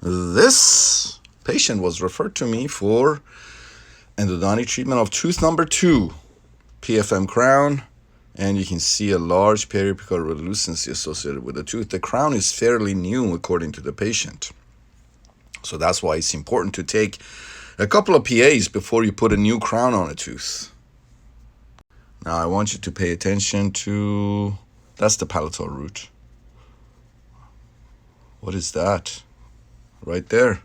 This patient was referred to me for endodontic treatment of tooth number 2, PFM crown, and you can see a large periapical relucency associated with the tooth. The crown is fairly new according to the patient. So that's why it's important to take a couple of PAs before you put a new crown on a tooth. Now I want you to pay attention to, that's the palatal root. What is that? Right there.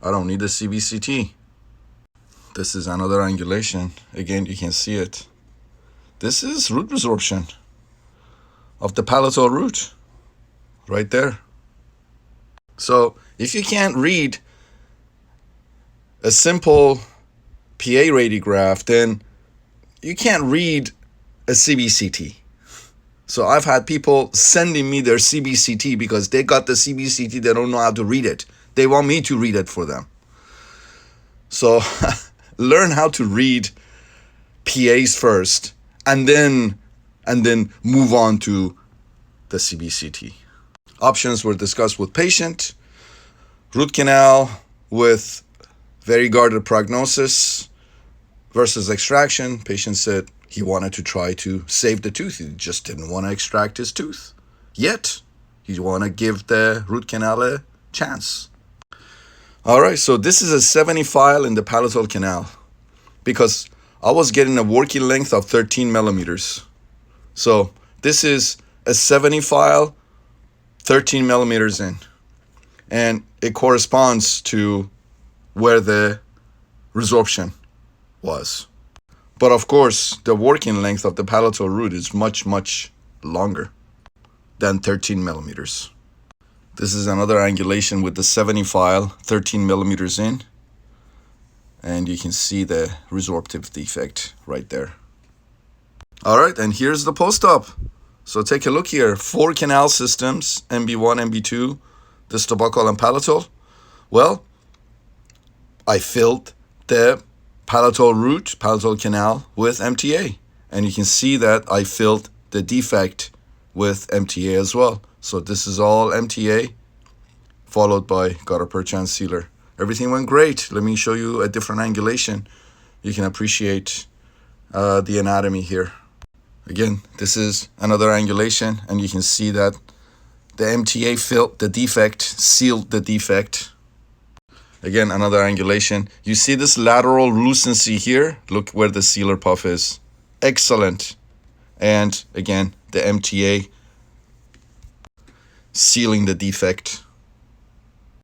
I don't need a CBCT. This is another angulation. Again, you can see it. This is root resorption of the palatal root. Right there. So if you can't read a simple PA radiograph, then you can't read a CBCT. So I've had people sending me their CBCT because they got the CBCT, they don't know how to read it. They want me to read it for them. So learn how to read PAs first and then move on to the CBCT. Options were discussed with patient. Root canal with very guarded prognosis versus extraction. Patient said he wanted to try to save the tooth. He just didn't want to extract his tooth. Yet, he want to give the root canal a chance. All right, so this is a 70 file in the palatal canal because I was getting a working length of 13 millimeters. So this is a 70 file, 13 millimeters in. And it corresponds to where the resorption was. But of course, the working length of the palatal root is much, much longer than 13 millimeters. This is another angulation with the 70 file, 13 millimeters in. And you can see the resorptive defect right there. All right, and here's the post-op. So take a look here. 4 canal systems, MB1, MB2, distal buccal and palatal. Well, I filled the palatal root, palatal canal with MTA. And you can see that I filled the defect with MTA as well. So this is all MTA followed by gutter perchance sealer. Everything went great. Let me show you a different angulation. You can appreciate the anatomy here. Again, this is another angulation and you can see that the MTA filled the defect, sealed the defect. Again, another angulation. You see this lateral lucency here? Look where the sealer puff is. Excellent. And again, the MTA sealing the defect.